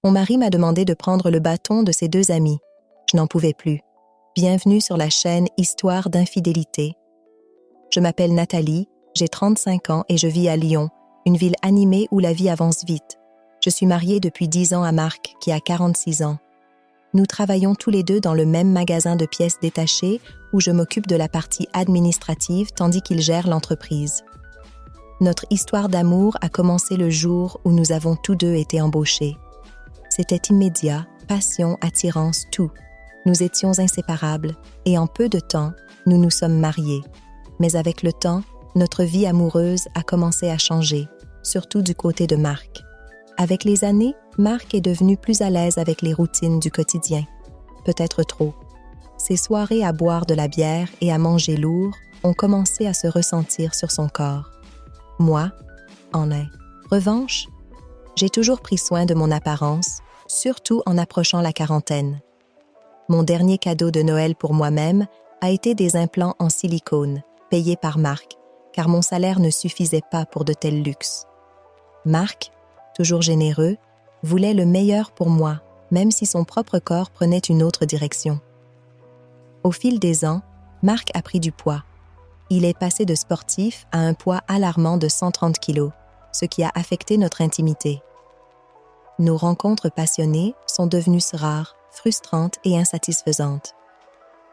Mon mari m'a demandé de prendre le bâton de ses 2 amis. Je n'en pouvais plus. Bienvenue sur la chaîne Histoire d'infidélité. Je m'appelle Nathalie, j'ai 35 ans et je vis à Lyon, une ville animée où la vie avance vite. Je suis mariée depuis 10 ans à Marc, qui a 46 ans. Nous travaillons tous les deux dans le même magasin de pièces détachées où je m'occupe de la partie administrative tandis qu'il gère l'entreprise. Notre histoire d'amour a commencé le jour où nous avons tous deux été embauchés. C'était immédiat, passion, attirance, tout. Nous étions inséparables et en peu de temps, nous nous sommes mariés. Mais avec le temps, notre vie amoureuse a commencé à changer, surtout du côté de Marc. Avec les années, Marc est devenu plus à l'aise avec les routines du quotidien. Peut-être trop. Ses soirées à boire de la bière et à manger lourd ont commencé à se ressentir sur son corps. Moi, en revanche, j'ai toujours pris soin de mon apparence, surtout en approchant la quarantaine. Mon dernier cadeau de Noël pour moi-même a été des implants en silicone, payés par Marc, car mon salaire ne suffisait pas pour de tels luxes. Marc, toujours généreux, voulait le meilleur pour moi, même si son propre corps prenait une autre direction. Au fil des ans, Marc a pris du poids. Il est passé de sportif à un poids alarmant de 130 kilos, ce qui a affecté notre intimité. Nos rencontres passionnées sont devenues rares, frustrantes et insatisfaisantes.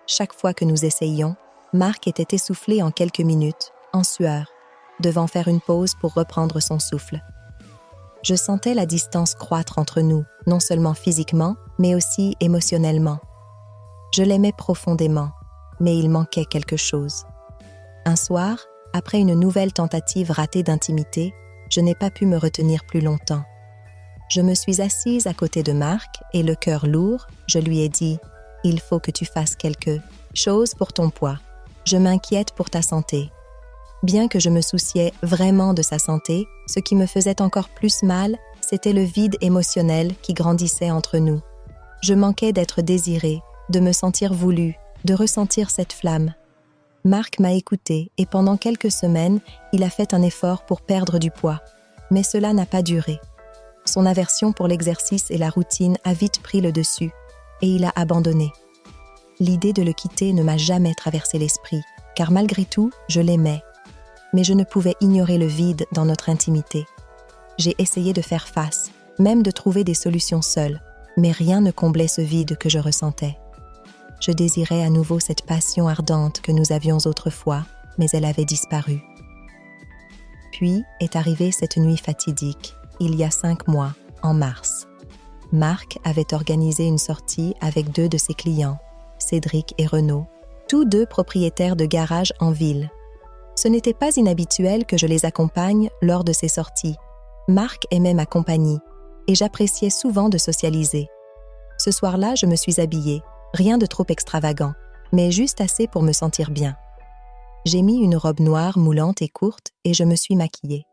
Chaque fois que nous essayions, Marc était essoufflé en quelques minutes, en sueur, devant faire une pause pour reprendre son souffle. Je sentais la distance croître entre nous, non seulement physiquement, mais aussi émotionnellement. Je l'aimais profondément, mais il manquait quelque chose. Un soir, après une nouvelle tentative ratée d'intimité, je n'ai pas pu me retenir plus longtemps. Je me suis assise à côté de Marc et le cœur lourd, je lui ai dit « Il faut que tu fasses quelque chose pour ton poids. Je m'inquiète pour ta santé. » Bien que je me souciais vraiment de sa santé, ce qui me faisait encore plus mal, c'était le vide émotionnel qui grandissait entre nous. Je manquais d'être désirée, de me sentir voulue, de ressentir cette flamme. Marc m'a écoutée et pendant quelques semaines, il a fait un effort pour perdre du poids. Mais cela n'a pas duré. Son aversion pour l'exercice et la routine a vite pris le dessus et il a abandonné. L'idée de le quitter ne m'a jamais traversé l'esprit, car malgré tout, je l'aimais. Mais je ne pouvais ignorer le vide dans notre intimité. J'ai essayé de faire face, même de trouver des solutions seule, mais rien ne comblait ce vide que je ressentais. Je désirais à nouveau cette passion ardente que nous avions autrefois, mais elle avait disparu. Puis est arrivée cette nuit fatidique, il y a 5 mois, en mars. Marc avait organisé une sortie avec 2 de ses clients, Cédric et Renaud, tous 2 propriétaires de garages en ville. Ce n'était pas inhabituel que je les accompagne lors de ces sorties. Marc aimait ma compagnie et j'appréciais souvent de socialiser. Ce soir-là, je me suis habillée, rien de trop extravagant, mais juste assez pour me sentir bien. J'ai mis une robe noire moulante et courte et je me suis maquillée.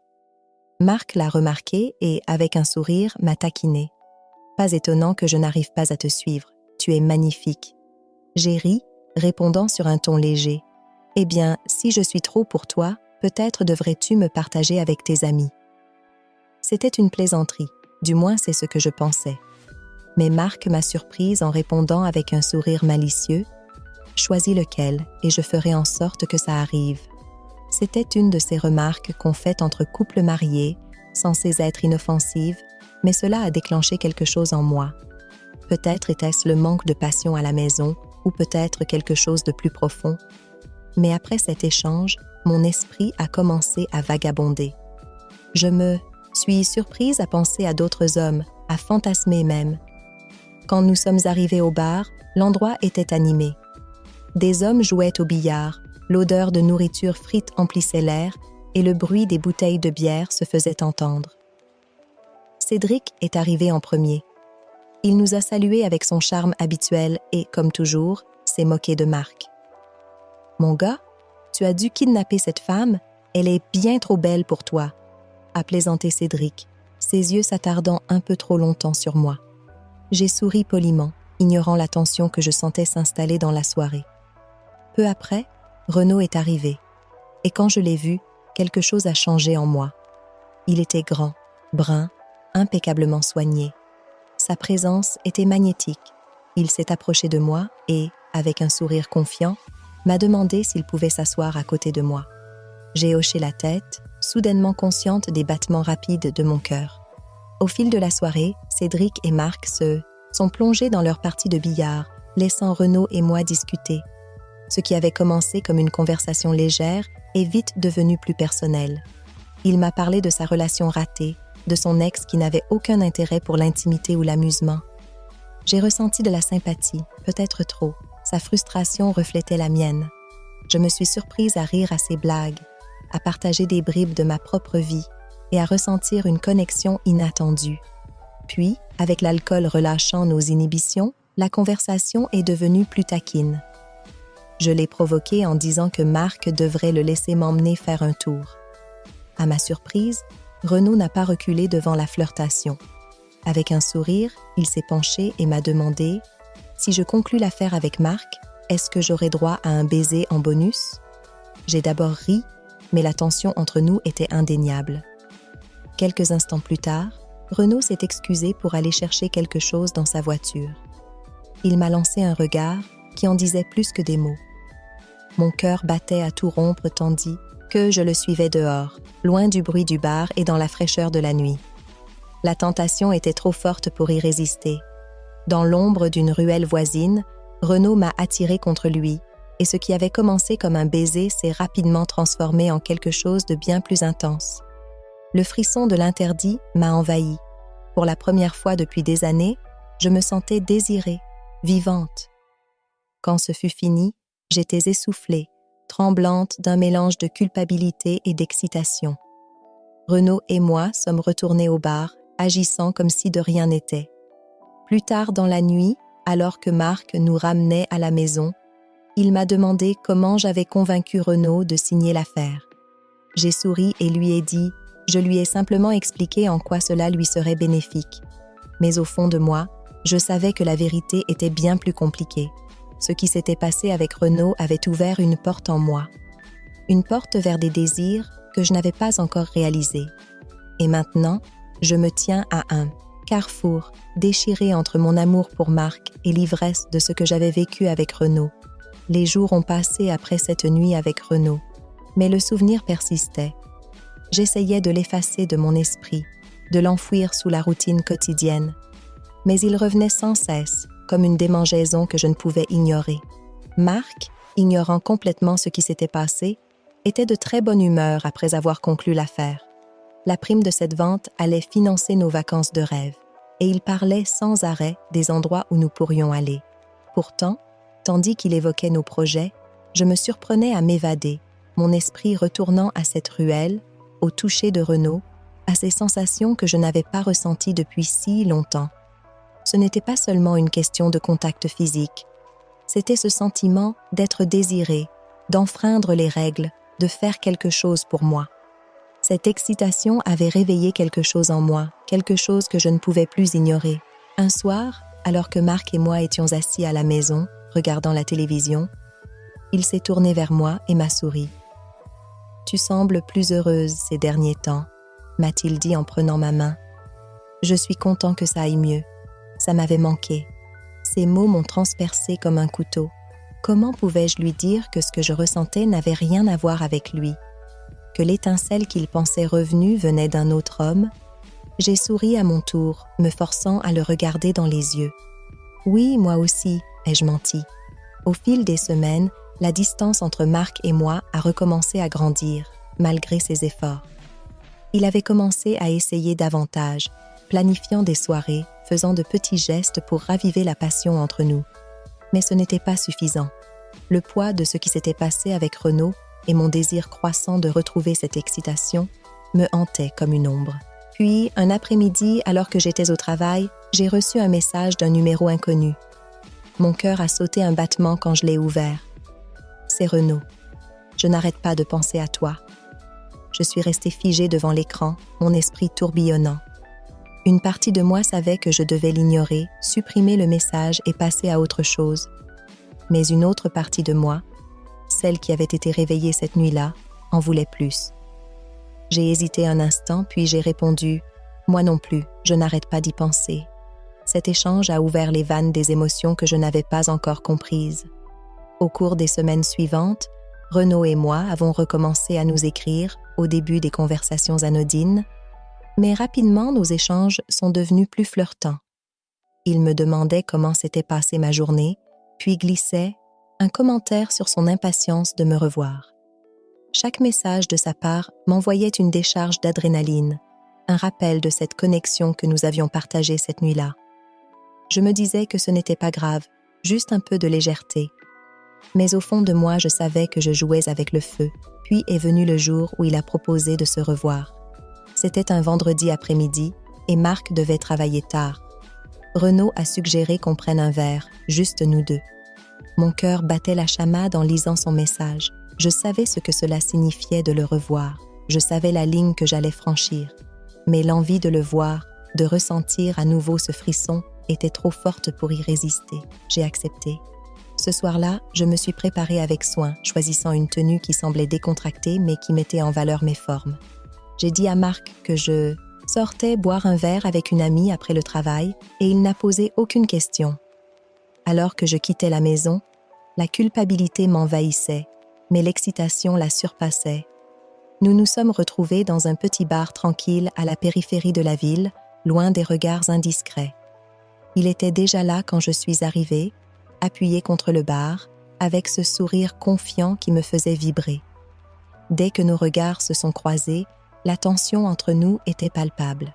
Marc l'a remarqué et, avec un sourire, m'a taquinée. « Pas étonnant que je n'arrive pas à te suivre, tu es magnifique. » J'ai ri, répondant sur un ton léger. « Eh bien, si je suis trop pour toi, peut-être devrais-tu me partager avec tes amis. » C'était une plaisanterie, du moins c'est ce que je pensais. Mais Marc m'a surprise en répondant avec un sourire malicieux. « Choisis lequel et je ferai en sorte que ça arrive. » C'était une de ces remarques qu'on fait entre couples mariés, censées être inoffensives, mais cela a déclenché quelque chose en moi. Peut-être était-ce le manque de passion à la maison, ou peut-être quelque chose de plus profond. Mais après cet échange, mon esprit a commencé à vagabonder. Je me suis surprise à penser à d'autres hommes, à fantasmer même. Quand nous sommes arrivés au bar, l'endroit était animé. Des hommes jouaient au billard, l'odeur de nourriture frite emplissait l'air et le bruit des bouteilles de bière se faisait entendre. Cédric est arrivé en premier. Il nous a salués avec son charme habituel et, comme toujours, s'est moqué de Marc. « Mon gars, tu as dû kidnapper cette femme, elle est bien trop belle pour toi, » a plaisanté Cédric, ses yeux s'attardant un peu trop longtemps sur moi. J'ai souri poliment, ignorant la tension que je sentais s'installer dans la soirée. Peu après, Renaud est arrivé, et quand je l'ai vu, quelque chose a changé en moi. Il était grand, brun, impeccablement soigné. Sa présence était magnétique. Il s'est approché de moi et, avec un sourire confiant, m'a demandé s'il pouvait s'asseoir à côté de moi. J'ai hoché la tête, soudainement consciente des battements rapides de mon cœur. Au fil de la soirée, Cédric et Marc sont plongés dans leur partie de billard, laissant Renaud et moi discuter. Ce qui avait commencé comme une conversation légère est vite devenu plus personnel. Il m'a parlé de sa relation ratée, de son ex qui n'avait aucun intérêt pour l'intimité ou l'amusement. J'ai ressenti de la sympathie, peut-être trop. Sa frustration reflétait la mienne. Je me suis surprise à rire à ses blagues, à partager des bribes de ma propre vie et à ressentir une connexion inattendue. Puis, avec l'alcool relâchant nos inhibitions, la conversation est devenue plus taquine. Je l'ai provoqué en disant que Marc devrait le laisser m'emmener faire un tour. À ma surprise, Renaud n'a pas reculé devant la flirtation. Avec un sourire, il s'est penché et m'a demandé « Si je conclus l'affaire avec Marc, est-ce que j'aurai droit à un baiser en bonus ?» J'ai d'abord ri, mais la tension entre nous était indéniable. Quelques instants plus tard, Renaud s'est excusé pour aller chercher quelque chose dans sa voiture. Il m'a lancé un regard qui en disait plus que des mots. Mon cœur battait à tout rompre tandis que je le suivais dehors, loin du bruit du bar et dans la fraîcheur de la nuit. La tentation était trop forte pour y résister. Dans l'ombre d'une ruelle voisine, Renaud m'a attiré contre lui, et ce qui avait commencé comme un baiser s'est rapidement transformé en quelque chose de bien plus intense. Le frisson de l'interdit m'a envahi. Pour la première fois depuis des années, je me sentais désirée, vivante. Quand ce fut fini, j'étais essoufflée, tremblante d'un mélange de culpabilité et d'excitation. Renaud et moi sommes retournés au bar, agissant comme si de rien n'était. Plus tard dans la nuit, alors que Marc nous ramenait à la maison, il m'a demandé comment j'avais convaincu Renaud de signer l'affaire. J'ai souri et lui ai dit « Je lui ai simplement expliqué en quoi cela lui serait bénéfique. » Mais au fond de moi, je savais que la vérité était bien plus compliquée. Ce qui s'était passé avec Renaud avait ouvert une porte en moi. Une porte vers des désirs que je n'avais pas encore réalisés. Et maintenant, je me tiens à un carrefour déchiré entre mon amour pour Marc et l'ivresse de ce que j'avais vécu avec Renaud. Les jours ont passé après cette nuit avec Renaud, mais le souvenir persistait. J'essayais de l'effacer de mon esprit, de l'enfouir sous la routine quotidienne. Mais il revenait sans cesse, comme une démangeaison que je ne pouvais ignorer. Marc, ignorant complètement ce qui s'était passé, était de très bonne humeur après avoir conclu l'affaire. La prime de cette vente allait financer nos vacances de rêve, et il parlait sans arrêt des endroits où nous pourrions aller. Pourtant, tandis qu'il évoquait nos projets, je me surprenais à m'évader, mon esprit retournant à cette ruelle, au toucher de Renaud, à ces sensations que je n'avais pas ressenties depuis si longtemps. Ce n'était pas seulement une question de contact physique, c'était ce sentiment d'être désiré, d'enfreindre les règles, de faire quelque chose pour moi. Cette excitation avait réveillé quelque chose en moi, quelque chose que je ne pouvais plus ignorer. Un soir, alors que Marc et moi étions assis à la maison, regardant la télévision, il s'est tourné vers moi et m'a souri. « Tu sembles plus heureuse ces derniers temps », m'a-t-il dit en prenant ma main. « Je suis content que ça aille mieux. Ça m'avait manqué. » Ces mots m'ont transpercé comme un couteau. Comment pouvais-je lui dire que ce que je ressentais n'avait rien à voir avec lui? Que l'étincelle qu'il pensait revenue venait d'un autre homme? J'ai souri à mon tour, me forçant à le regarder dans les yeux. « Oui, moi aussi », ai-je menti. Au fil des semaines, la distance entre Marc et moi a recommencé à grandir, malgré ses efforts. Il avait commencé à essayer davantage, planifiant des soirées, faisant de petits gestes pour raviver la passion entre nous. Mais ce n'était pas suffisant. Le poids de ce qui s'était passé avec Renaud et mon désir croissant de retrouver cette excitation me hantaient comme une ombre. Puis, un après-midi, alors que j'étais au travail, j'ai reçu un message d'un numéro inconnu. Mon cœur a sauté un battement quand je l'ai ouvert. C'est Renaud. Je n'arrête pas de penser à toi. Je suis restée figée devant l'écran, mon esprit tourbillonnant. Une partie de moi savait que je devais l'ignorer, supprimer le message et passer à autre chose. Mais une autre partie de moi, celle qui avait été réveillée cette nuit-là, en voulait plus. J'ai hésité un instant, puis j'ai répondu « Moi non plus, je n'arrête pas d'y penser. » Cet échange a ouvert les vannes des émotions que je n'avais pas encore comprises. Au cours des semaines suivantes, Renaud et moi avons recommencé à nous écrire au début des conversations anodines, mais rapidement nos échanges sont devenus plus flirtants. Il me demandait comment s'était passée ma journée, puis glissait un commentaire sur son impatience de me revoir. Chaque message de sa part m'envoyait une décharge d'adrénaline, un rappel de cette connexion que nous avions partagée cette nuit-là. Je me disais que ce n'était pas grave, juste un peu de légèreté. Mais au fond de moi, je savais que je jouais avec le feu, puis est venu le jour où il a proposé de se revoir. C'était un vendredi après-midi et Marc devait travailler tard. Renaud a suggéré qu'on prenne un verre, juste nous deux. Mon cœur battait la chamade en lisant son message. Je savais ce que cela signifiait de le revoir. Je savais la ligne que j'allais franchir. Mais l'envie de le voir, de ressentir à nouveau ce frisson, était trop forte pour y résister. J'ai accepté. Ce soir-là, je me suis préparée avec soin, choisissant une tenue qui semblait décontractée mais qui mettait en valeur mes formes. J'ai dit à Marc que je sortais boire un verre avec une amie après le travail et il n'a posé aucune question. Alors que je quittais la maison, la culpabilité m'envahissait, mais l'excitation la surpassait. Nous nous sommes retrouvés dans un petit bar tranquille à la périphérie de la ville, loin des regards indiscrets. Il était déjà là quand je suis arrivée, appuyé contre le bar, avec ce sourire confiant qui me faisait vibrer. Dès que nos regards se sont croisés, la tension entre nous était palpable.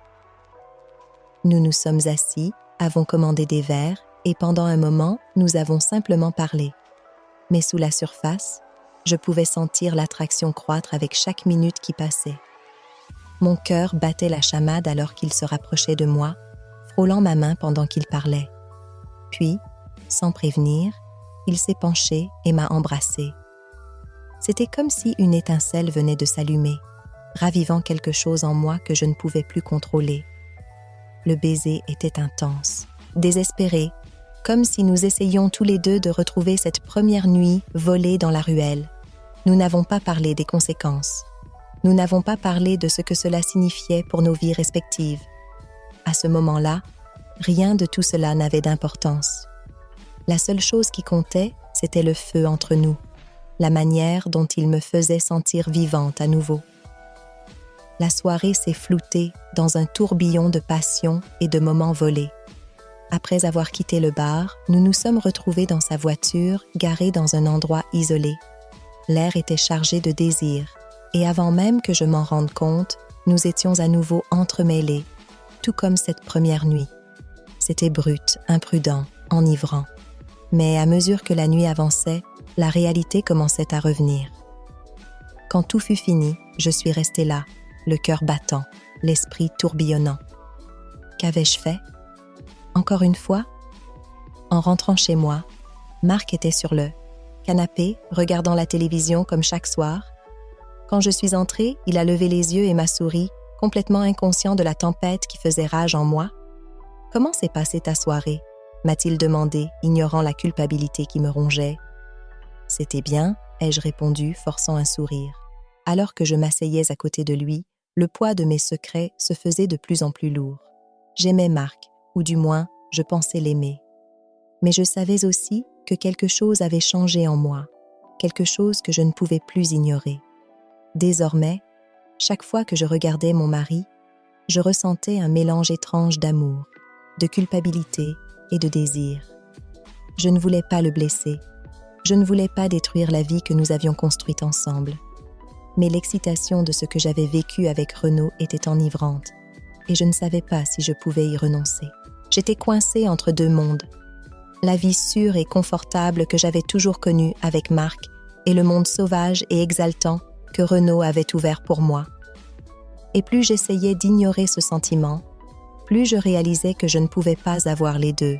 Nous nous sommes assis, avons commandé des verres et pendant un moment, nous avons simplement parlé. Mais sous la surface, je pouvais sentir l'attraction croître avec chaque minute qui passait. Mon cœur battait la chamade alors qu'il se rapprochait de moi, frôlant ma main pendant qu'il parlait. Puis, sans prévenir, il s'est penché et m'a embrassée. C'était comme si une étincelle venait de s'allumer, ravivant quelque chose en moi que je ne pouvais plus contrôler. Le baiser était intense, désespéré, comme si nous essayions tous les deux de retrouver cette première nuit volée dans la ruelle. Nous n'avons pas parlé des conséquences. Nous n'avons pas parlé de ce que cela signifiait pour nos vies respectives. À ce moment-là, rien de tout cela n'avait d'importance. La seule chose qui comptait, c'était le feu entre nous, la manière dont il me faisait sentir vivante à nouveau. La soirée s'est floutée dans un tourbillon de passion et de moments volés. Après avoir quitté le bar, nous nous sommes retrouvés dans sa voiture, garée dans un endroit isolé. L'air était chargé de désir, et avant même que je m'en rende compte, nous étions à nouveau entremêlés, tout comme cette première nuit. C'était brut, imprudent, enivrant. Mais à mesure que la nuit avançait, la réalité commençait à revenir. Quand tout fut fini, je suis restée là, le cœur battant, l'esprit tourbillonnant. Qu'avais-je fait? Encore une fois? En rentrant chez moi, Marc était sur le canapé, regardant la télévision comme chaque soir. Quand je suis entrée, il a levé les yeux et m'a souri, complètement inconscient de la tempête qui faisait rage en moi. « Comment s'est passée ta soirée ?» m'a-t-il demandé, ignorant la culpabilité qui me rongeait. « C'était bien », ai-je répondu, forçant un sourire. Alors que je m'asseyais à côté de lui, le poids de mes secrets se faisait de plus en plus lourd. J'aimais Marc, ou du moins, je pensais l'aimer. Mais je savais aussi que quelque chose avait changé en moi, quelque chose que je ne pouvais plus ignorer. Désormais, chaque fois que je regardais mon mari, je ressentais un mélange étrange d'amour, de culpabilité et de désir. Je ne voulais pas le blesser, je ne voulais pas détruire la vie que nous avions construite ensemble. Mais l'excitation de ce que j'avais vécu avec Renaud était enivrante, et je ne savais pas si je pouvais y renoncer. J'étais coincée entre deux mondes, la vie sûre et confortable que j'avais toujours connue avec Marc et le monde sauvage et exaltant que Renaud avait ouvert pour moi. Et plus j'essayais d'ignorer ce sentiment, plus je réalisais que je ne pouvais pas avoir les deux.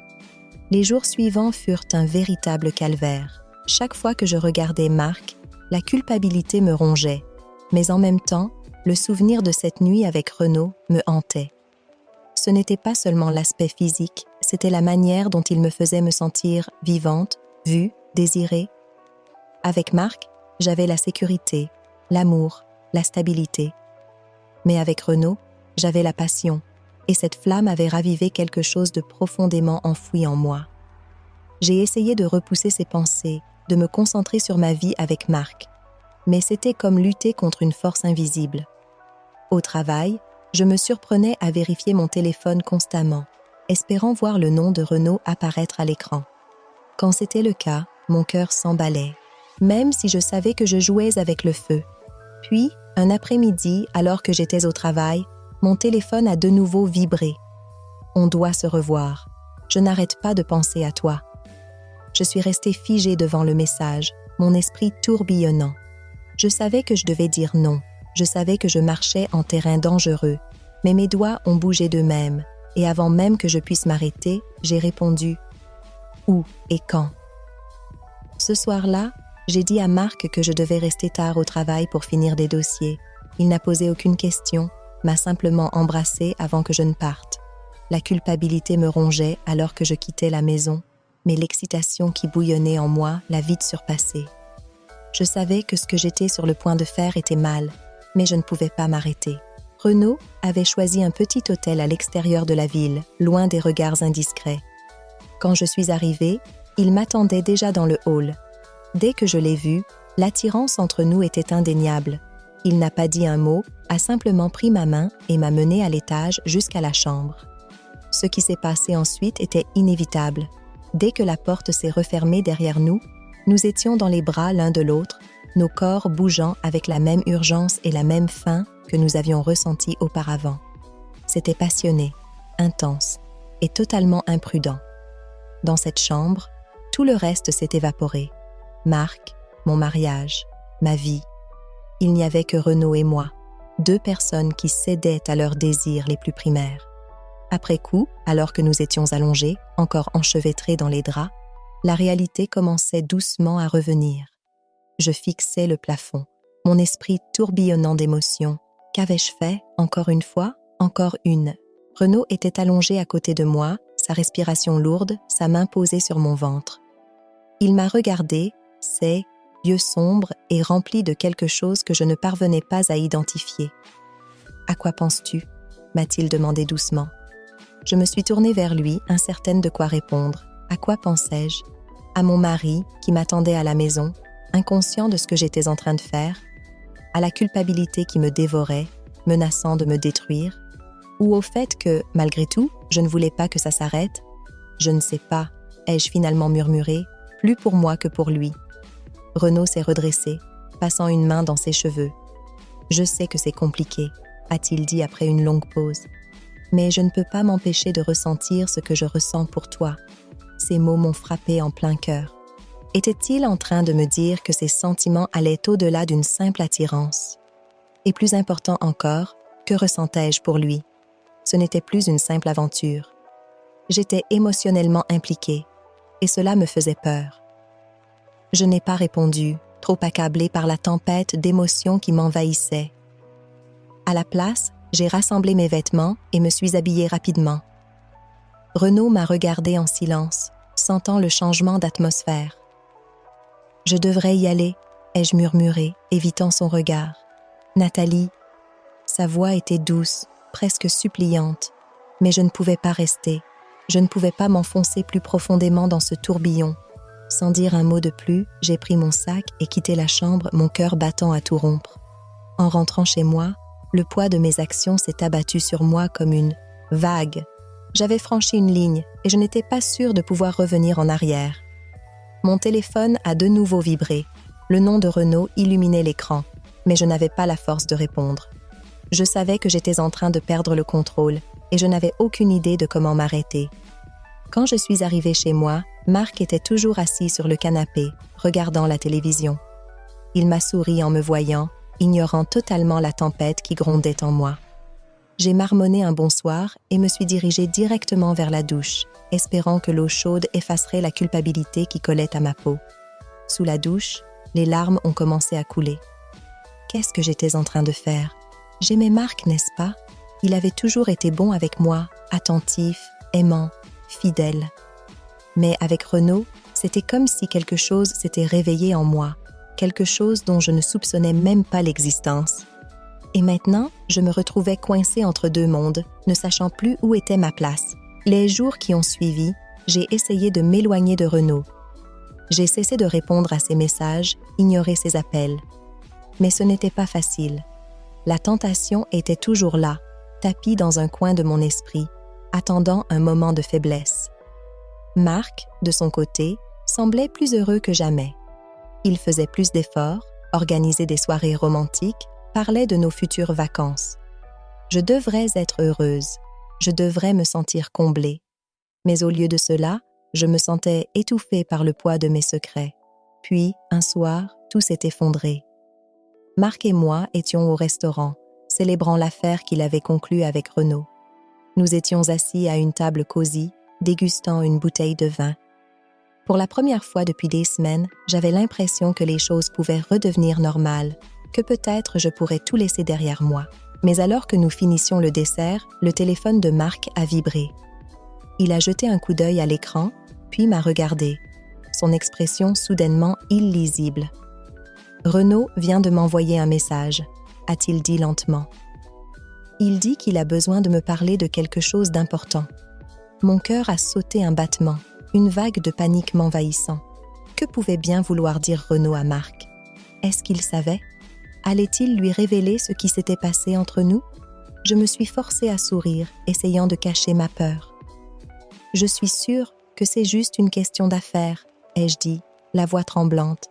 Les jours suivants furent un véritable calvaire. Chaque fois que je regardais Marc, la culpabilité me rongeait, mais en même temps, le souvenir de cette nuit avec Renaud me hantait. Ce n'était pas seulement l'aspect physique, c'était la manière dont il me faisait me sentir vivante, vue, désirée. Avec Marc, j'avais la sécurité, l'amour, la stabilité. Mais avec Renaud, j'avais la passion, et cette flamme avait ravivé quelque chose de profondément enfoui en moi. J'ai essayé de repousser ces pensées, de me concentrer sur ma vie avec Marc, mais c'était comme lutter contre une force invisible. Au travail, je me surprenais à vérifier mon téléphone constamment, espérant voir le nom de Renaud apparaître à l'écran. Quand c'était le cas, mon cœur s'emballait, même si je savais que je jouais avec le feu. Puis, un après-midi, alors que j'étais au travail, mon téléphone a de nouveau vibré. On doit se revoir. Je n'arrête pas de penser à toi. Je suis restée figée devant le message, mon esprit tourbillonnant. Je savais que je devais dire non. Je savais que je marchais en terrain dangereux, mais mes doigts ont bougé d'eux-mêmes, et avant même que je puisse m'arrêter, j'ai répondu « Où et quand ?» Ce soir-là, j'ai dit à Marc que je devais rester tard au travail pour finir des dossiers. Il n'a posé aucune question, m'a simplement embrassée avant que je ne parte. La culpabilité me rongeait alors que je quittais la maison, mais l'excitation qui bouillonnait en moi l'a vite surpassée. Je savais que ce que j'étais sur le point de faire était mal, mais je ne pouvais pas m'arrêter. Renaud avait choisi un petit hôtel à l'extérieur de la ville, loin des regards indiscrets. Quand je suis arrivée, il m'attendait déjà dans le hall. Dès que je l'ai vu, l'attirance entre nous était indéniable. Il n'a pas dit un mot, a simplement pris ma main et m'a menée à l'étage jusqu'à la chambre. Ce qui s'est passé ensuite était inévitable. Dès que la porte s'est refermée derrière nous, nous étions dans les bras l'un de l'autre, nos corps bougeant avec la même urgence et la même faim que nous avions ressentie auparavant. C'était passionné, intense et totalement imprudent. Dans cette chambre, tout le reste s'est évaporé. Marc, mon mariage, ma vie. Il n'y avait que Renaud et moi, deux personnes qui cédaient à leurs désirs les plus primaires. Après coup, alors que nous étions allongés, encore enchevêtrés dans les draps, la réalité commençait doucement à revenir. Je fixais le plafond, mon esprit tourbillonnant d'émotions. Qu'avais-je fait, encore une fois, encore une? Renaud était allongé à côté de moi, sa respiration lourde, sa main posée sur mon ventre. Il m'a regardé, ses yeux sombres et remplis de quelque chose que je ne parvenais pas à identifier. « À quoi penses-tu » m'a-t-il demandé doucement. Je me suis tournée vers lui, incertaine de quoi répondre. À quoi pensais-je? À mon mari, qui m'attendait à la maison, inconscient de ce que j'étais en train de faire? À la culpabilité qui me dévorait, menaçant de me détruire? Ou au fait que, malgré tout, je ne voulais pas que ça s'arrête? Je ne sais pas, ai-je finalement murmuré, plus pour moi que pour lui. Renaud s'est redressé, passant une main dans ses cheveux. « Je sais que c'est compliqué », a-t-il dit après une longue pause. « Mais je ne peux pas m'empêcher de ressentir ce que je ressens pour toi. » Ces mots m'ont frappé en plein cœur. Était-il en train de me dire que ces sentiments allaient au-delà d'une simple attirance? Et plus important encore, que ressentais-je pour lui? Ce n'était plus une simple aventure. J'étais émotionnellement impliquée, et cela me faisait peur. Je n'ai pas répondu, trop accablée par la tempête d'émotions qui m'envahissait. À la place, j'ai rassemblé mes vêtements et me suis habillée rapidement. Renaud m'a regardée en silence, sentant le changement d'atmosphère. « Je devrais y aller », ai-je murmuré, évitant son regard. « Nathalie », sa voix était douce, presque suppliante, mais je ne pouvais pas rester. Je ne pouvais pas m'enfoncer plus profondément dans ce tourbillon. Sans dire un mot de plus, j'ai pris mon sac et quitté la chambre, mon cœur battant à tout rompre. En rentrant chez moi, le poids de mes actions s'est abattu sur moi comme une vague. J'avais franchi une ligne et je n'étais pas sûre de pouvoir revenir en arrière. Mon téléphone a de nouveau vibré. Le nom de Renaud illuminait l'écran, mais je n'avais pas la force de répondre. Je savais que j'étais en train de perdre le contrôle et je n'avais aucune idée de comment m'arrêter. Quand je suis arrivée chez moi, Marc était toujours assis sur le canapé, regardant la télévision. Il m'a souri en me voyant, ignorant totalement la tempête qui grondait en moi. J'ai marmonné un bonsoir et me suis dirigée directement vers la douche, espérant que l'eau chaude effacerait la culpabilité qui collait à ma peau. Sous la douche, les larmes ont commencé à couler. Qu'est-ce que j'étais en train de faire? J'aimais Marc, n'est-ce pas? Il avait toujours été bon avec moi, attentif, aimant, fidèle. Mais avec Renaud, c'était comme si quelque chose s'était réveillé en moi, quelque chose dont je ne soupçonnais même pas l'existence. Et maintenant, je me retrouvais coincée entre deux mondes, ne sachant plus où était ma place. Les jours qui ont suivi, j'ai essayé de m'éloigner de Renaud. J'ai cessé de répondre à ses messages, ignorer ses appels. Mais ce n'était pas facile. La tentation était toujours là, tapie dans un coin de mon esprit, attendant un moment de faiblesse. Marc, de son côté, semblait plus heureux que jamais. Il faisait plus d'efforts, organisait des soirées romantiques, parlait de nos futures vacances. Je devrais être heureuse, je devrais me sentir comblée. Mais au lieu de cela, je me sentais étouffée par le poids de mes secrets. Puis, un soir, tout s'est effondré. Marc et moi étions au restaurant, célébrant l'affaire qu'il avait conclue avec Renaud. Nous étions assis à une table cosy, dégustant une bouteille de vin. Pour la première fois depuis des semaines, j'avais l'impression que les choses pouvaient redevenir normales, que peut-être je pourrais tout laisser derrière moi. Mais alors que nous finissions le dessert, le téléphone de Marc a vibré. Il a jeté un coup d'œil à l'écran, puis m'a regardé, son expression soudainement illisible. « Renaud vient de m'envoyer un message », a-t-il dit lentement. Il dit qu'il a besoin de me parler de quelque chose d'important. Mon cœur a sauté un battement, une vague de panique m'envahissant. Que pouvait bien vouloir dire Renaud à Marc? Est-ce qu'il savait? Allait-il lui révéler ce qui s'était passé entre nous? Je me suis forcée à sourire, essayant de cacher ma peur. « Je suis sûre que c'est juste une question d'affaires, » ai-je dit, la voix tremblante.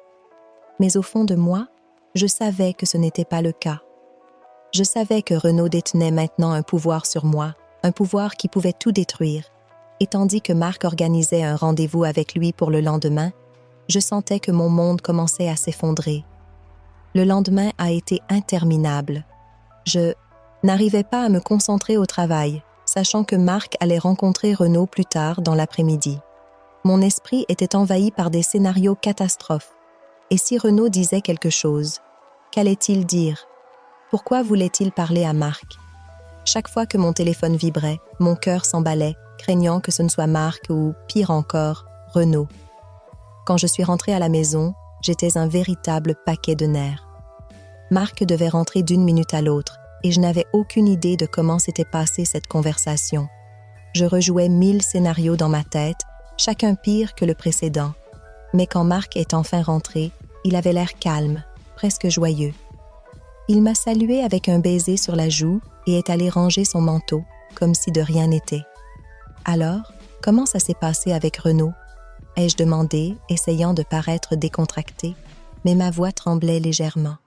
Mais au fond de moi, je savais que ce n'était pas le cas. Je savais que Renaud détenait maintenant un pouvoir sur moi, un pouvoir qui pouvait tout détruire. Et tandis que Marc organisait un rendez-vous avec lui pour le lendemain, je sentais que mon monde commençait à s'effondrer. Le lendemain a été interminable. Je n'arrivais pas à me concentrer au travail, sachant que Marc allait rencontrer Renaud plus tard dans l'après-midi. Mon esprit était envahi par des scénarios catastrophes. Et si Renaud disait quelque chose, qu'allait-il dire? Pourquoi voulait-il parler à Marc? Chaque fois que mon téléphone vibrait, mon cœur s'emballait, craignant que ce ne soit Marc ou, pire encore, Renaud. Quand je suis rentrée à la maison, j'étais un véritable paquet de nerfs. Marc devait rentrer d'une minute à l'autre, et je n'avais aucune idée de comment s'était passée cette conversation. Je rejouais 1000 scénarios dans ma tête, chacun pire que le précédent. Mais quand Marc est enfin rentré, il avait l'air calme, presque joyeux. Il m'a salué avec un baiser sur la joue et est allé ranger son manteau, comme si de rien n'était. « Alors, comment ça s'est passé avec Renaud ?» ai-je demandé, essayant de paraître décontractée, mais ma voix tremblait légèrement.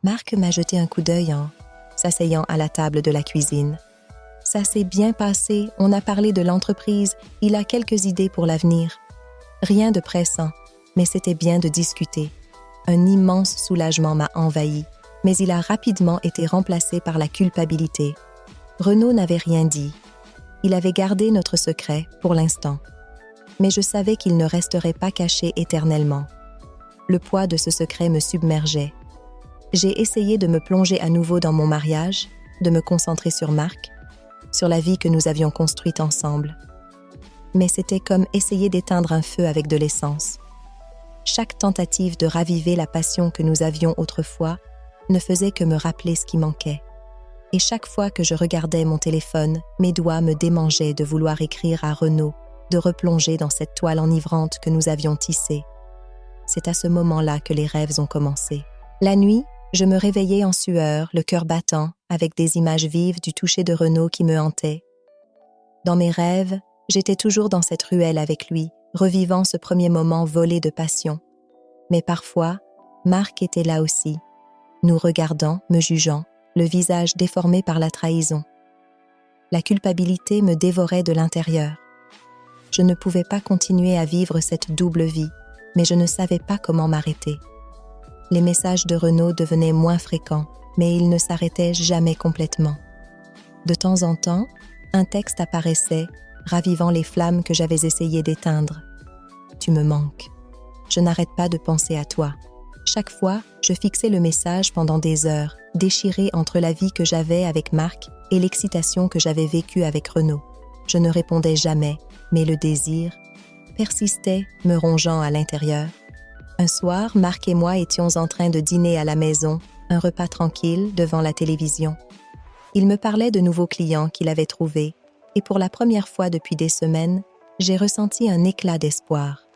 Marc m'a jeté un coup d'œil en s'asseyant à la table de la cuisine. « Ça s'est bien passé, on a parlé de l'entreprise, il a quelques idées pour l'avenir. Rien de pressant, mais c'était bien de discuter. Un immense soulagement m'a envahi, mais il a rapidement été remplacé par la culpabilité. Renaud n'avait rien dit. Il avait gardé notre secret pour l'instant. Mais je savais qu'il ne resterait pas caché éternellement. Le poids de ce secret me submergeait. J'ai essayé de me plonger à nouveau dans mon mariage, de me concentrer sur Marc, sur la vie que nous avions construite ensemble. Mais c'était comme essayer d'éteindre un feu avec de l'essence. Chaque tentative de raviver la passion que nous avions autrefois ne faisait que me rappeler ce qui manquait. Et chaque fois que je regardais mon téléphone, mes doigts me démangeaient de vouloir écrire à Renaud, de replonger dans cette toile enivrante que nous avions tissée. C'est à ce moment-là que les rêves ont commencé. La nuit, je me réveillais en sueur, le cœur battant, avec des images vives du toucher de Renaud qui me hantait. Dans mes rêves, j'étais toujours dans cette ruelle avec lui, revivant ce premier moment volé de passion. Mais parfois, Marc était là aussi, nous regardant, me jugeant, le visage déformé par la trahison. La culpabilité me dévorait de l'intérieur. Je ne pouvais pas continuer à vivre cette double vie, mais je ne savais pas comment m'arrêter. Les messages de Renaud devenaient moins fréquents, mais ils ne s'arrêtaient jamais complètement. De temps en temps, un texte apparaissait, ravivant les flammes que j'avais essayé d'éteindre. « Tu me manques. Je n'arrête pas de penser à toi. » Chaque fois, je fixais le message pendant des heures, déchiré entre la vie que j'avais avec Marc et l'excitation que j'avais vécue avec Renaud. Je ne répondais jamais, mais le désir persistait, me rongeant à l'intérieur. Un soir, Marc et moi étions en train de dîner à la maison, un repas tranquille devant la télévision. Il me parlait de nouveaux clients qu'il avait trouvés, et pour la première fois depuis des semaines, j'ai ressenti un éclat d'espoir.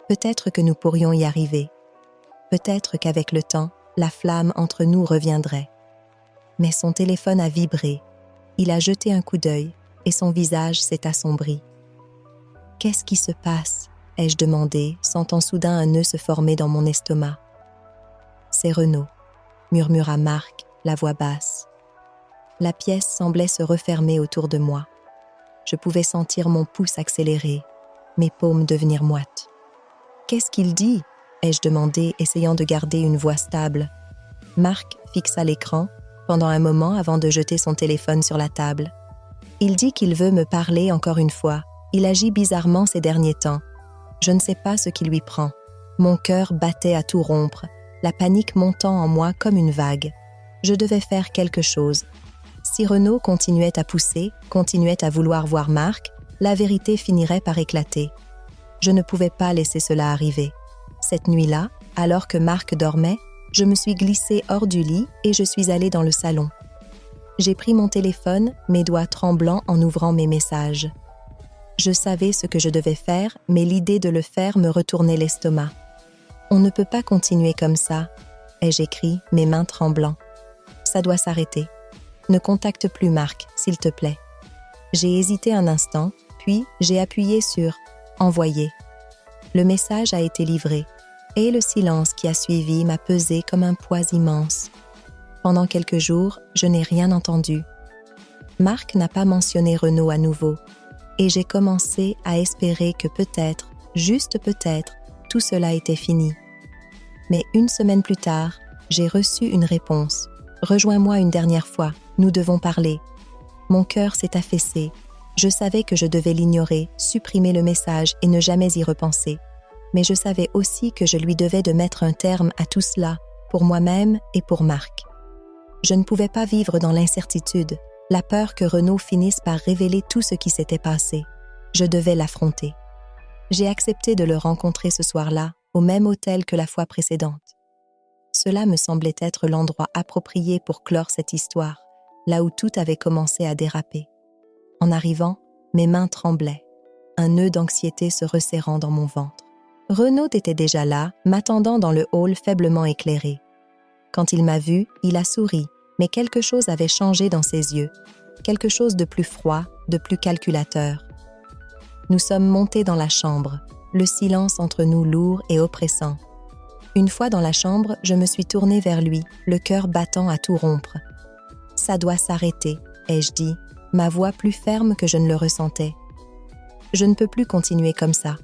Peut-être que nous pourrions y arriver. Peut-être qu'avec le temps, la flamme entre nous reviendrait. Mais son téléphone a vibré. Il a jeté un coup d'œil et son visage s'est assombri. « Qu'est-ce qui se passe ?» ai-je demandé, sentant soudain un nœud se former dans mon estomac. « C'est Renaud », murmura Marc, la voix basse. La pièce semblait se refermer autour de moi. Je pouvais sentir mon pouce accélérer, mes paumes devenir moites. « Qu'est-ce qu'il dit ?» ai-je demandé, essayant de garder une voix stable. Marc fixa l'écran pendant un moment avant de jeter son téléphone sur la table. « Il dit qu'il veut me parler encore une fois. Il agit bizarrement ces derniers temps. Je ne sais pas ce qui lui prend. Mon cœur battait à tout rompre, la panique montant en moi comme une vague. Je devais faire quelque chose. Si Renaud continuait à pousser, continuait à vouloir voir Marc, la vérité finirait par éclater. Je ne pouvais pas laisser cela arriver. Cette nuit-là, alors que Marc dormait, je me suis glissée hors du lit et je suis allée dans le salon. J'ai pris mon téléphone, mes doigts tremblants en ouvrant mes messages. Je savais ce que je devais faire, mais l'idée de le faire me retournait l'estomac. « On ne peut pas continuer comme ça », ai-je écrit, mes mains tremblant. « Ça doit s'arrêter. Ne contacte plus Marc, s'il te plaît. » J'ai hésité un instant, puis j'ai appuyé sur « Envoyer ». Le message a été livré, et le silence qui a suivi m'a pesé comme un poids immense. Pendant quelques jours, je n'ai rien entendu. Marc n'a pas mentionné Renaud à nouveau, et j'ai commencé à espérer que peut-être, juste peut-être, tout cela était fini. Mais une semaine plus tard, j'ai reçu une réponse. « Rejoins-moi une dernière fois, nous devons parler. » Mon cœur s'est affaissé. Je savais que je devais l'ignorer, supprimer le message et ne jamais y repenser. Mais je savais aussi que je lui devais de mettre un terme à tout cela, pour moi-même et pour Marc. Je ne pouvais pas vivre dans l'incertitude, la peur que Renaud finisse par révéler tout ce qui s'était passé. Je devais l'affronter. J'ai accepté de le rencontrer ce soir-là, au même hôtel que la fois précédente. Cela me semblait être l'endroit approprié pour clore cette histoire, là où tout avait commencé à déraper. En arrivant, mes mains tremblaient, un nœud d'anxiété se resserrant dans mon ventre. Renaud était déjà là, m'attendant dans le hall faiblement éclairé. Quand il m'a vue, il a souri, mais quelque chose avait changé dans ses yeux, quelque chose de plus froid, de plus calculateur. Nous sommes montés dans la chambre, le silence entre nous lourd et oppressant. Une fois dans la chambre, je me suis tournée vers lui, le cœur battant à tout rompre. « Ça doit s'arrêter », ai-je dit, ma voix plus ferme que je ne le ressentais. « Je ne peux plus continuer comme ça. »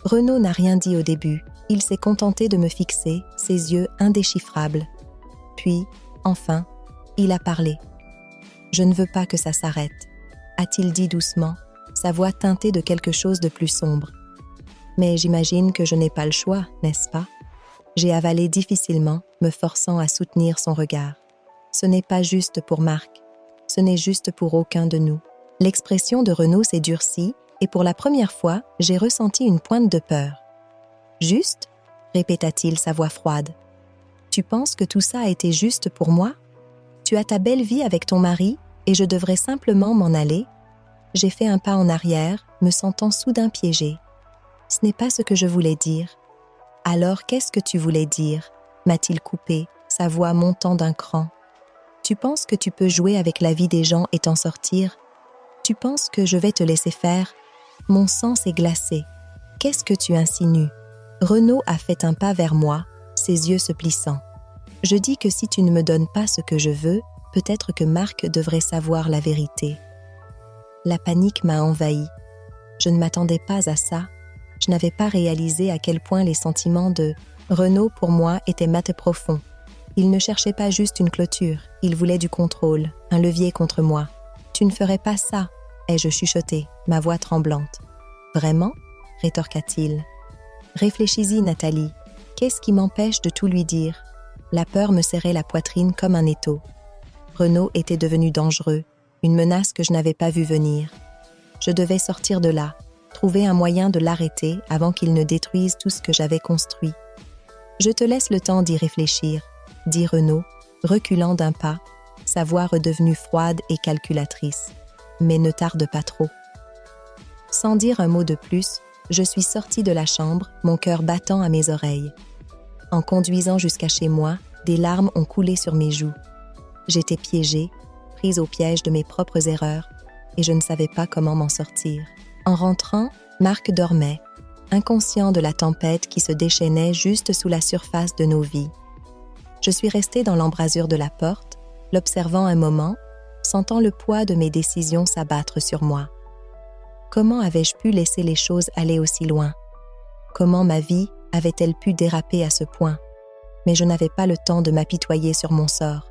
Renaud n'a rien dit au début. Il s'est contenté de me fixer, ses yeux indéchiffrables. Puis, enfin, il a parlé. « Je ne veux pas que ça s'arrête », a-t-il dit doucement, sa voix teintée de quelque chose de plus sombre. Mais j'imagine que je n'ai pas le choix, n'est-ce pas? J'ai avalé difficilement, me forçant à soutenir son regard. Ce n'est pas juste pour Marc. Ce n'est juste pour aucun de nous. L'expression de Renaud s'est durcie et pour la première fois, j'ai ressenti une pointe de peur. « Juste ?» répéta-t-il sa voix froide. « Tu penses que tout ça a été juste pour moi? Tu as ta belle vie avec ton mari et je devrais simplement m'en aller ?» J'ai fait un pas en arrière, me sentant soudain piégée. « Ce n'est pas ce que je voulais dire. »« Alors qu'est-ce que tu voulais dire ?» m'a-t-il coupé, sa voix montant d'un cran. « Tu penses que tu peux jouer avec la vie des gens et t'en sortir? Tu penses que je vais te laisser faire? Mon sang s'est glacé. Qu'est-ce que tu insinues ?» Renaud a fait un pas vers moi, ses yeux se plissant. « Je dis que si tu ne me donnes pas ce que je veux, peut-être que Marc devrait savoir la vérité. » La panique m'a envahie. Je ne m'attendais pas à ça. Je n'avais pas réalisé à quel point les sentiments de Renaud pour moi étaient mat et profonds. Il ne cherchait pas juste une clôture, il voulait du contrôle, un levier contre moi. « Tu ne ferais pas ça », ai-je chuchoté, ma voix tremblante. « Vraiment ?» rétorqua-t-il. « Réfléchis-y, Nathalie. Qu'est-ce qui m'empêche de tout lui dire ?» La peur me serrait la poitrine comme un étau. Renaud était devenu dangereux, une menace que je n'avais pas vue venir. Je devais sortir de là, trouver un moyen de l'arrêter avant qu'il ne détruise tout ce que j'avais construit. Je te laisse le temps d'y réfléchir. dit Renaud, reculant d'un pas, sa voix redevenue froide et calculatrice. Mais ne tarde pas trop. Sans dire un mot de plus, je suis sortie de la chambre, mon cœur battant à mes oreilles. En conduisant jusqu'à chez moi, des larmes ont coulé sur mes joues. J'étais piégée, prise au piège de mes propres erreurs, et je ne savais pas comment m'en sortir. En rentrant, Marc dormait, inconscient de la tempête qui se déchaînait juste sous la surface de nos vies. Je suis restée dans l'embrasure de la porte, l'observant un moment, sentant le poids de mes décisions s'abattre sur moi. Comment avais-je pu laisser les choses aller aussi loin? Comment ma vie avait-elle pu déraper à ce point? Mais je n'avais pas le temps de m'apitoyer sur mon sort.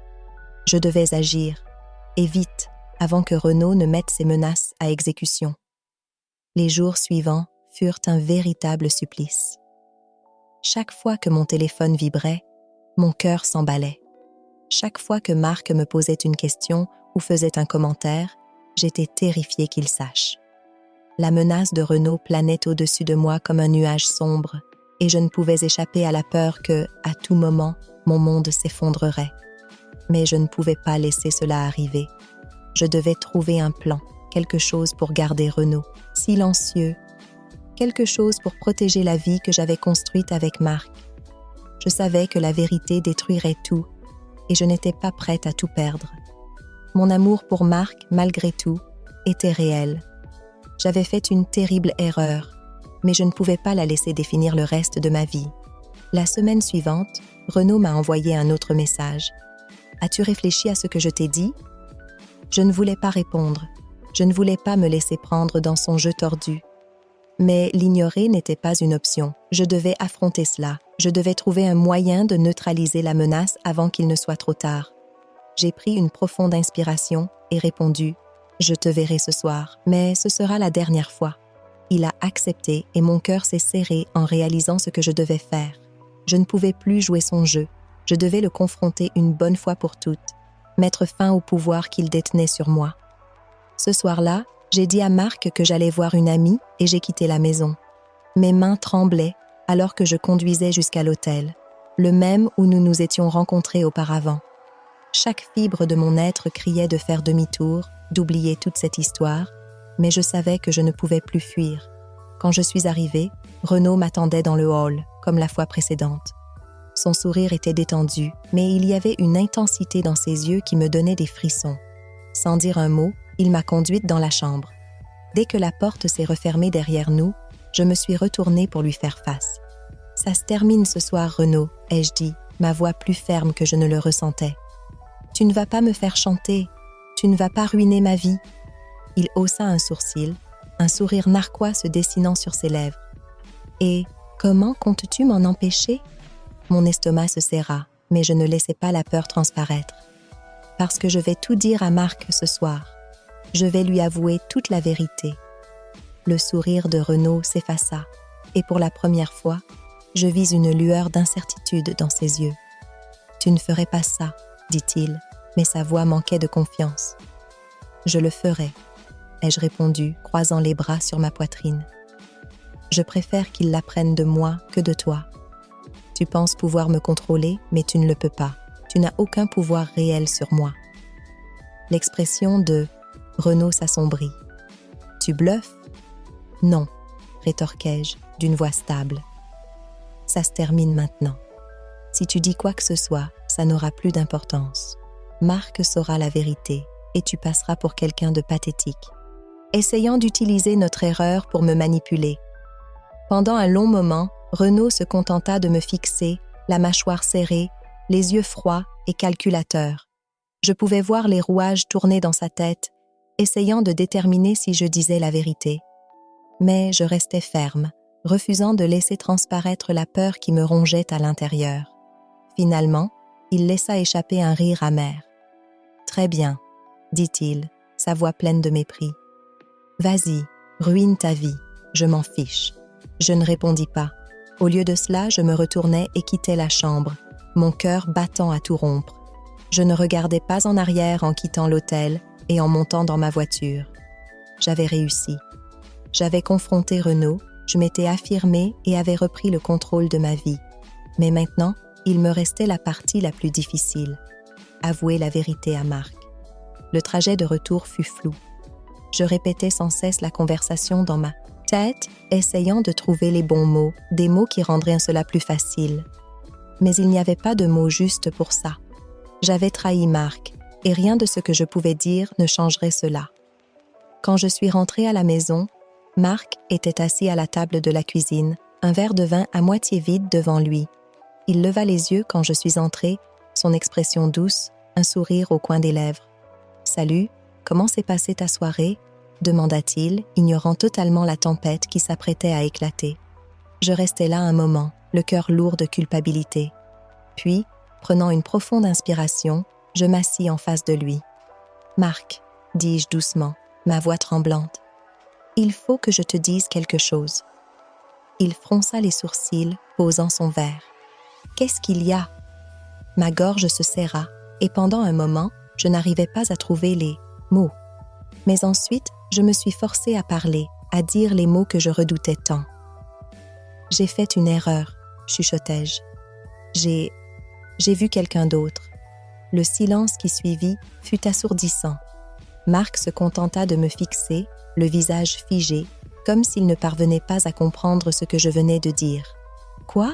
Je devais agir, et vite, avant que Renaud ne mette ses menaces à exécution. Les jours suivants furent un véritable supplice. Chaque fois que mon téléphone vibrait, mon cœur s'emballait. Chaque fois que Marc me posait une question ou faisait un commentaire, j'étais terrifiée qu'il sache. La menace de Renaud planait au-dessus de moi comme un nuage sombre, et je ne pouvais échapper à la peur que, à tout moment, mon monde s'effondrerait. Mais je ne pouvais pas laisser cela arriver. Je devais trouver un plan, quelque chose pour garder Renaud, silencieux, quelque chose pour protéger la vie que j'avais construite avec Marc. Je savais que la vérité détruirait tout, et je n'étais pas prête à tout perdre. Mon amour pour Marc, malgré tout, était réel. J'avais fait une terrible erreur, mais je ne pouvais pas la laisser définir le reste de ma vie. La semaine suivante, Renaud m'a envoyé un autre message. « As-tu réfléchi à ce que je t'ai dit ?» Je ne voulais pas répondre. Je ne voulais pas me laisser prendre dans son jeu tordu. Mais l'ignorer n'était pas une option. Je devais affronter cela. Je devais trouver un moyen de neutraliser la menace avant qu'il ne soit trop tard. J'ai pris une profonde inspiration et répondu « Je te verrai ce soir, mais ce sera la dernière fois. » Il a accepté et mon cœur s'est serré en réalisant ce que je devais faire. Je ne pouvais plus jouer son jeu. Je devais le confronter une bonne fois pour toutes, mettre fin au pouvoir qu'il détenait sur moi. Ce soir-là, j'ai dit à Marc que j'allais voir une amie et j'ai quitté la maison. Mes mains tremblaient alors que je conduisais jusqu'à l'hôtel, le même où nous nous étions rencontrés auparavant. Chaque fibre de mon être criait de faire demi-tour, d'oublier toute cette histoire, mais je savais que je ne pouvais plus fuir. Quand je suis arrivée, Renaud m'attendait dans le hall, comme la fois précédente. Son sourire était détendu, mais il y avait une intensité dans ses yeux qui me donnait des frissons. Sans dire un mot, il m'a conduite dans la chambre. Dès que la porte s'est refermée derrière nous, je me suis retournée pour lui faire face. « Ça se termine ce soir, Renaud, » ai-je dit, ma voix plus ferme que je ne le ressentais. « Tu ne vas pas me faire chanter, tu ne vas pas ruiner ma vie. » Il haussa un sourcil, un sourire narquois se dessinant sur ses lèvres. « Et comment comptes-tu m'en empêcher ?» Mon estomac se serra, mais je ne laissais pas la peur transparaître. « Parce que je vais tout dire à Marc ce soir. Je vais lui avouer toute la vérité. » Le sourire de Renaud s'effaça, et pour la première fois, je vis une lueur d'incertitude dans ses yeux. « Tu ne ferais pas ça, » dit-il, mais sa voix manquait de confiance. « Je le ferai, » ai-je répondu, croisant les bras sur ma poitrine. « Je préfère qu'il l'apprenne de moi que de toi. Tu penses pouvoir me contrôler, mais tu ne le peux pas. Tu n'as aucun pouvoir réel sur moi. » L'expression de Renaud s'assombrit. « Tu bluffes ?»« Non, » rétorquai-je d'une voix stable. « Ça se termine maintenant. Si tu dis quoi que ce soit, ça n'aura plus d'importance. Marc saura la vérité et tu passeras pour quelqu'un de pathétique. » Essayant d'utiliser notre erreur pour me manipuler. Pendant un long moment, Renaud se contenta de me fixer, la mâchoire serrée, les yeux froids et calculateurs. Je pouvais voir les rouages tourner dans sa tête, essayant de déterminer si je disais la vérité. Mais je restais ferme, refusant de laisser transparaître la peur qui me rongeait à l'intérieur. Finalement, il laissa échapper un rire amer. « Très bien, » dit-il, sa voix pleine de mépris. « Vas-y, ruine ta vie, je m'en fiche. » Je ne répondis pas. Au lieu de cela, je me retournai et quittai la chambre, mon cœur battant à tout rompre. Je ne regardais pas en arrière en quittant l'hôtel et en montant dans ma voiture. J'avais réussi. J'avais confronté Renaud, je m'étais affirmée et avais repris le contrôle de ma vie. Mais maintenant, il me restait la partie la plus difficile, avouer la vérité à Marc. Le trajet de retour fut flou. Je répétais sans cesse la conversation dans ma tête, essayant de trouver les bons mots, des mots qui rendraient cela plus facile. Mais il n'y avait pas de mots justes pour ça. J'avais trahi Marc, et rien de ce que je pouvais dire ne changerait cela. Quand je suis rentrée à la maison, Marc était assis à la table de la cuisine, un verre de vin à moitié vide devant lui. Il leva les yeux quand je suis entrée, son expression douce, un sourire au coin des lèvres. « Salut, comment s'est passée ta soirée ?» demanda-t-il, ignorant totalement la tempête qui s'apprêtait à éclater. Je restais là un moment, le cœur lourd de culpabilité. Puis, prenant une profonde inspiration, je m'assis en face de lui. « Marc, » dis-je doucement, ma voix tremblante, « il faut que je te dise quelque chose. » Il fronça les sourcils, posant son verre. « Qu'est-ce qu'il y a ?» Ma gorge se serra, et pendant un moment, je n'arrivais pas à trouver les mots. Mais ensuite, je me suis forcée à parler, à dire les mots que je redoutais tant. « J'ai fait une erreur, » chuchotai-je. J'ai vu quelqu'un d'autre. Le silence qui suivit fut assourdissant. Marc se contenta de me fixer, le visage figé, comme s'il ne parvenait pas à comprendre ce que je venais de dire. « Quoi ?»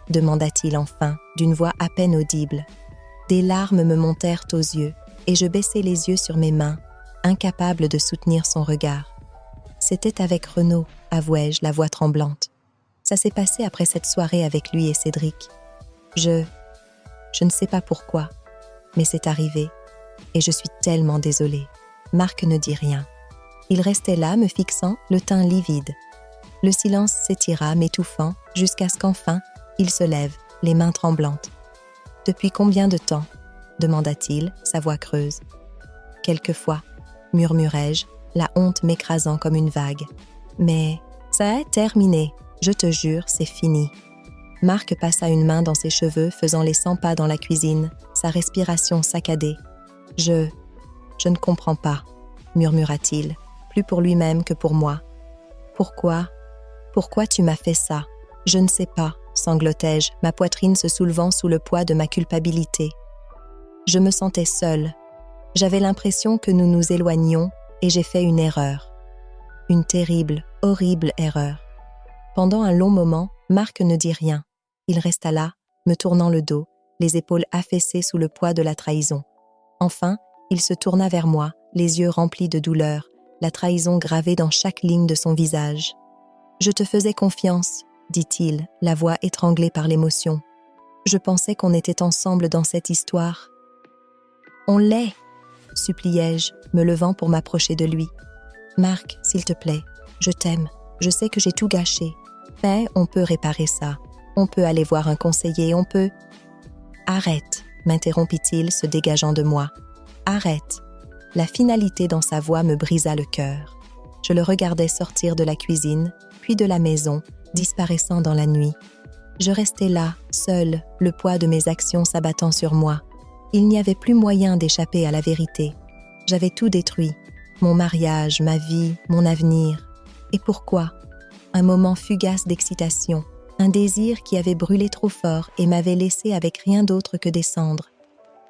demanda-t-il enfin, d'une voix à peine audible. Des larmes me montèrent aux yeux, et je baissai les yeux sur mes mains, incapable de soutenir son regard. C'était avec Renaud, avouai-je, la voix tremblante. Ça s'est passé après cette soirée avec lui et Cédric. Je ne sais pas pourquoi, mais c'est arrivé, et je suis tellement désolée. Marc ne dit rien. Il restait là, me fixant, le teint livide. Le silence s'étira, m'étouffant, jusqu'à ce qu'enfin, il se lève, les mains tremblantes. « Depuis combien de temps ?» demanda-t-il, sa voix creuse. « Quelquefois, » murmurai-je, la honte m'écrasant comme une vague. « Mais ça est terminé, je te jure, c'est fini. » Marc passa une main dans ses cheveux, faisant les 100 pas dans la cuisine, sa respiration saccadée. « Je ne comprends pas, » murmura-t-il, plus pour lui-même que pour moi. « Pourquoi tu m'as fait ça ? Je ne sais pas, » sanglotai-je, ma poitrine se soulevant sous le poids de ma culpabilité. Je me sentais seule. J'avais l'impression que nous nous éloignions et j'ai fait une erreur. Une terrible, horrible erreur. Pendant un long moment, Marc ne dit rien. Il resta là, me tournant le dos, les épaules affaissées sous le poids de la trahison. Enfin, il se tourna vers moi, les yeux remplis de douleur, la trahison gravée dans chaque ligne de son visage. « Je te faisais confiance, » dit-il, la voix étranglée par l'émotion. « Je pensais qu'on était ensemble dans cette histoire. »« On l'est !» suppliai-je, me levant pour m'approcher de lui. « Marc, s'il te plaît, je t'aime. Je sais que j'ai tout gâché. Mais on peut réparer ça. On peut aller voir un conseiller, on peut... »« Arrête !» m'interrompit-il, se dégageant de moi. « Arrête !» La finalité dans sa voix me brisa le cœur. Je le regardais sortir de la cuisine, puis de la maison, disparaissant dans la nuit. Je restais là, seule, le poids de mes actions s'abattant sur moi. Il n'y avait plus moyen d'échapper à la vérité. J'avais tout détruit. Mon mariage, ma vie, mon avenir. Et pourquoi ? Un moment fugace d'excitation, un désir qui avait brûlé trop fort et m'avait laissé avec rien d'autre que des cendres.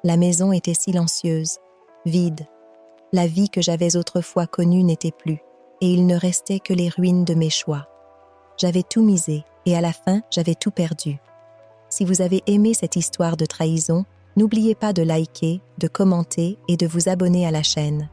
La maison était silencieuse, vide. La vie que j'avais autrefois connue n'était plus, et il ne restait que les ruines de mes choix. J'avais tout misé, et à la fin, j'avais tout perdu. Si vous avez aimé cette histoire de trahison, n'oubliez pas de liker, de commenter et de vous abonner à la chaîne.